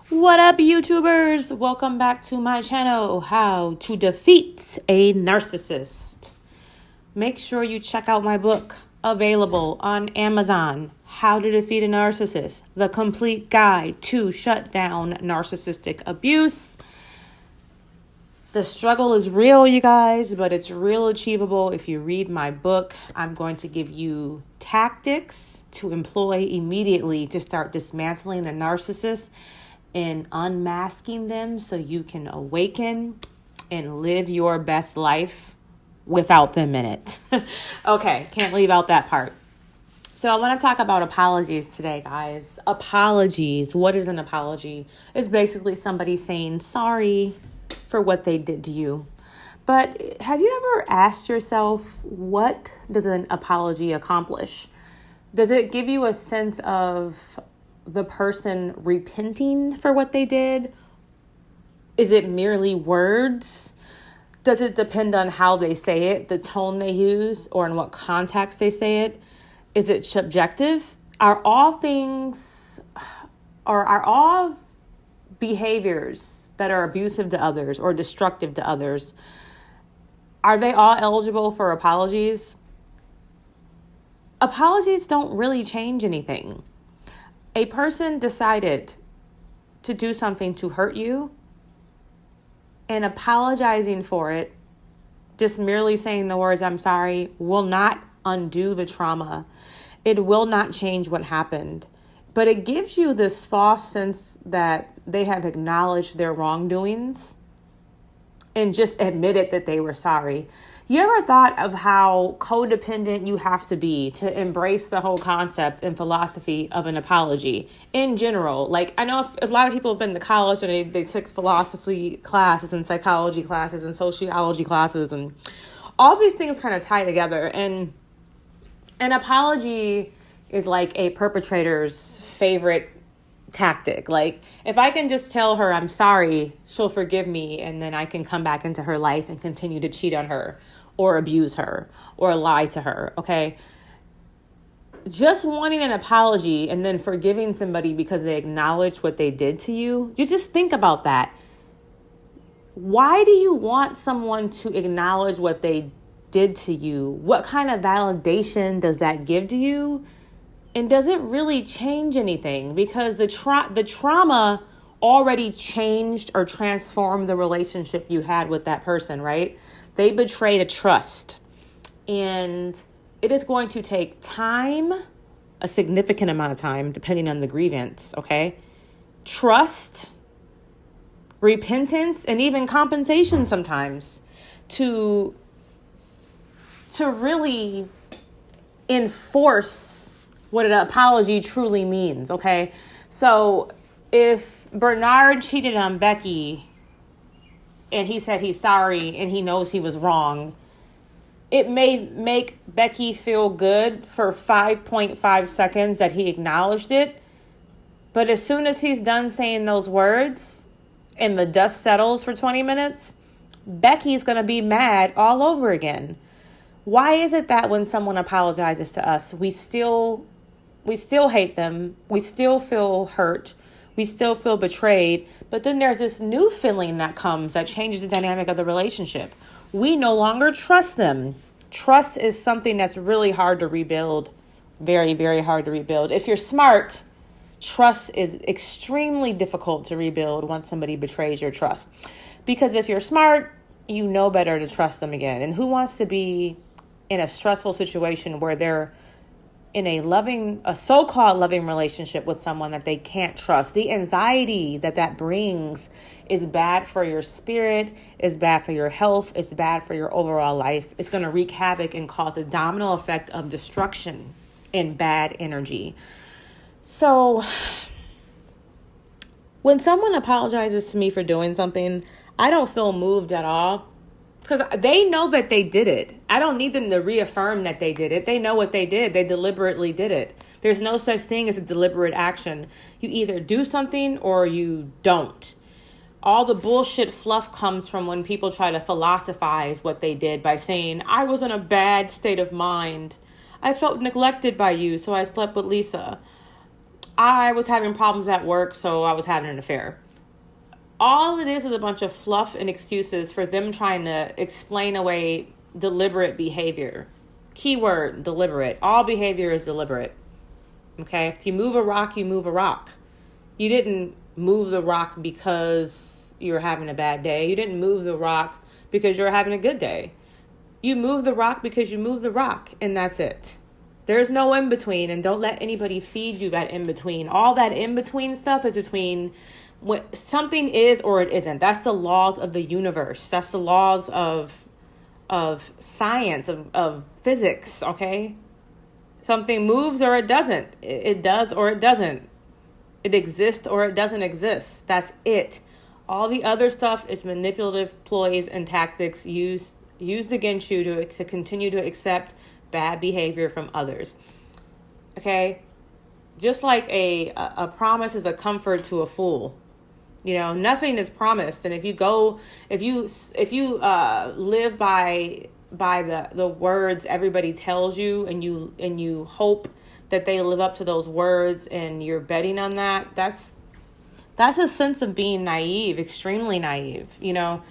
What up, YouTubers? Welcome back to my channel, How to Defeat a Narcissist. Make sure you check out my book, available on Amazon, How to Defeat a Narcissist, the complete guide to shut down narcissistic abuse. The struggle is real, you guys, but it's real achievable if you read my book. I'm going to give you tactics to employ immediately to start dismantling the narcissist and unmasking them so you can awaken and live your best life without them in it. Okay, can't leave out that part. So I want to talk about apologies today, guys. Apologies. What is an apology? It's basically somebody saying sorry for what they did to you. But have you ever asked yourself, what does an apology accomplish? Does it give you a sense of the person repenting for what they did? Is it merely words? Does it depend on how they say it, the tone they use, or in what context they say it? Is it subjective? Are all behaviors that are abusive to others or destructive to others, are they all eligible for apologies? Apologies don't really change anything. A person decided to do something to hurt you, and apologizing for it, just merely saying the words, "I'm sorry," will not undo the trauma. It will not change what happened. But it gives you this false sense that they have acknowledged their wrongdoings and just admitted that they were sorry. You ever thought of how codependent you have to be to embrace the whole concept and philosophy of an apology in general? Like, I know a lot of people have been to college and they took philosophy classes and psychology classes and sociology classes, and all these things kind of tie together. And an apology is like a perpetrator's favorite tactic. Like, if I can just tell her I'm sorry, she'll forgive me, and then I can come back into her life and continue to cheat on her or abuse her or lie to her, okay? Just wanting an apology and then forgiving somebody because they acknowledge what they did to you, you just think about that. Why do you want someone to acknowledge what they did to you? What kind of validation does that give to you? And does it really change anything? Because the trauma already changed or transformed the relationship you had with that person, right? They betrayed a trust. And it is going to take time, a significant amount of time, depending on the grievance, okay? Trust, repentance, and even compensation sometimes to really enforce what an apology truly means, okay? So if Bernard cheated on Becky and he said he's sorry and he knows he was wrong, it may make Becky feel good for 5.5 seconds that he acknowledged it. But as soon as he's done saying those words and the dust settles for 20 minutes, Becky's going to be mad all over again. Why is it that when someone apologizes to us, we still hate them, we still feel hurt, we still feel betrayed, but then there's this new feeling that comes that changes the dynamic of the relationship? We no longer trust them. Trust is something that's really hard to rebuild, very, very hard to rebuild. If you're smart, trust is extremely difficult to rebuild once somebody betrays your trust. Because if you're smart, you know better to trust them again. And who wants to be in a stressful situation where they're in a so-called loving relationship with someone that they can't trust? The anxiety that brings is bad for your spirit, is bad for your health, it's bad for your overall life. It's going to wreak havoc and cause a domino effect of destruction and bad energy. So when someone apologizes to me for doing something, I don't feel moved at all. Because they know that they did it. I don't need them to reaffirm that they did it. They know what they did. They deliberately did it. There's no such thing as a deliberate action. You either do something or you don't. All the bullshit fluff comes from when people try to philosophize what they did by saying, I was in a bad state of mind. I felt neglected by you, so I slept with Lisa. I was having problems at work, so I was having an affair. All it is a bunch of fluff and excuses for them trying to explain away deliberate behavior. Keyword, deliberate. All behavior is deliberate. Okay? If you move a rock, you move a rock. You didn't move the rock because you were having a bad day. You didn't move the rock because you're having a good day. You move the rock because you move the rock, and that's it. There's no in-between, and don't let anybody feed you that in-between. All that in-between stuff is between what something is or it isn't. That's the laws of the universe. That's the laws of science, of physics, okay? Something moves or it doesn't. It does or it doesn't. It exists or it doesn't exist. That's it. All the other stuff is manipulative ploys and tactics used against you to continue to accept bad behavior from others. Okay? Just like a promise is a comfort to a fool. You know, nothing is promised. And if you live by the words everybody tells you, and you hope that they live up to those words, and you're betting on that, that's a sense of being naive, extremely naive. You know,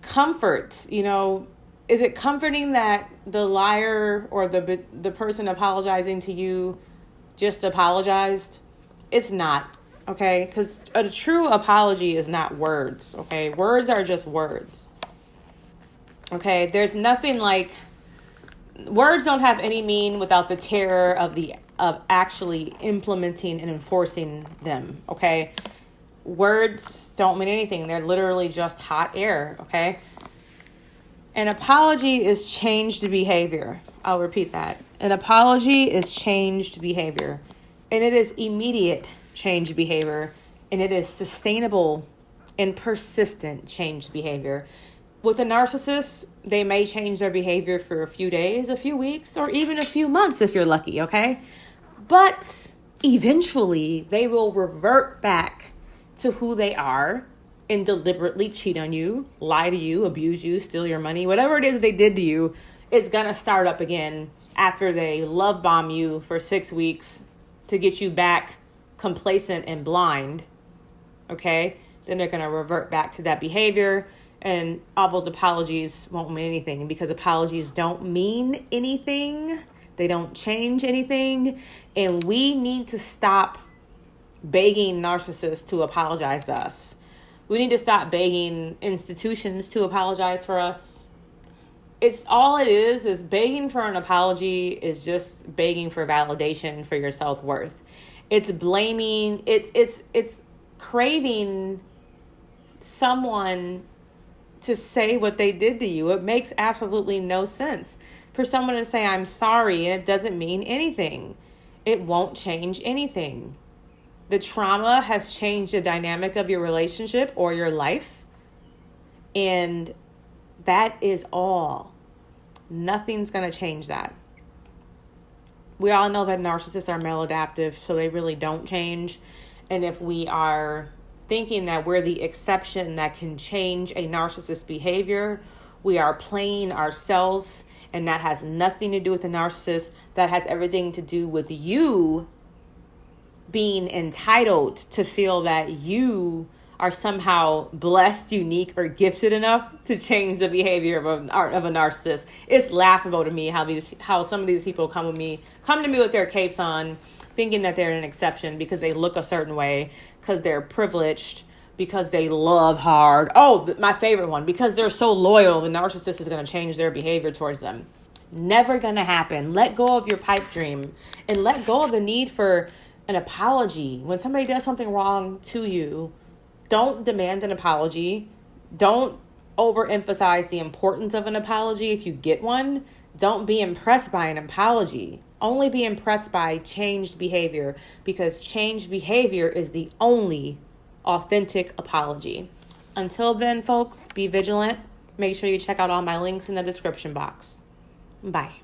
comfort, you know, is it comforting that the liar or the person apologizing to you just apologized? It's not, okay? Because a true apology is not words, okay? Words are just words, okay? There's nothing like, words don't have any meaning without the terror of actually implementing and enforcing them, okay? Words don't mean anything. They're literally just hot air, okay? An apology is changed behavior. I'll repeat that. An apology is changed behavior. And it is immediate changed behavior. And it is sustainable and persistent changed behavior. With a narcissist, they may change their behavior for a few days, a few weeks, or even a few months if you're lucky, okay? But eventually, they will revert back to who they are and deliberately cheat on you, lie to you, abuse you, steal your money, whatever it is that they did to you, it's going to start up again after they love bomb you for 6 weeks to get you back complacent and blind, okay? Then they're going to revert back to that behavior, and all those apologies won't mean anything, because apologies don't mean anything. They don't change anything, and we need to stop begging narcissists to apologize to us. We need to stop begging institutions to apologize for us. It's all it is begging for an apology is just begging for validation for your self-worth. It's blaming, it's craving someone to say what they did to you. It makes absolutely no sense for someone to say, I'm sorry, and it doesn't mean anything. It won't change anything. The trauma has changed the dynamic of your relationship or your life. And that is all. Nothing's going to change that. We all know that narcissists are maladaptive, so they really don't change. And if we are thinking that we're the exception that can change a narcissist's behavior, we are playing ourselves, and that has nothing to do with the narcissist. That has everything to do with you being entitled to feel that you are somehow blessed, unique, or gifted enough to change the behavior of a narcissist. It's laughable to me how some of these people come to me with their capes on, thinking that they're an exception because they look a certain way, because they're privileged, because they love hard. Oh, my favorite one, because they're so loyal, the narcissist is going to change their behavior towards them. Never going to happen. Let go of your pipe dream and let go of the need for an apology. When somebody does something wrong to you, don't demand an apology. Don't overemphasize the importance of an apology if you get one. Don't be impressed by an apology. Only be impressed by changed behavior, because changed behavior is the only authentic apology. Until then, folks, be vigilant. Make sure you check out all my links in the description box. Bye.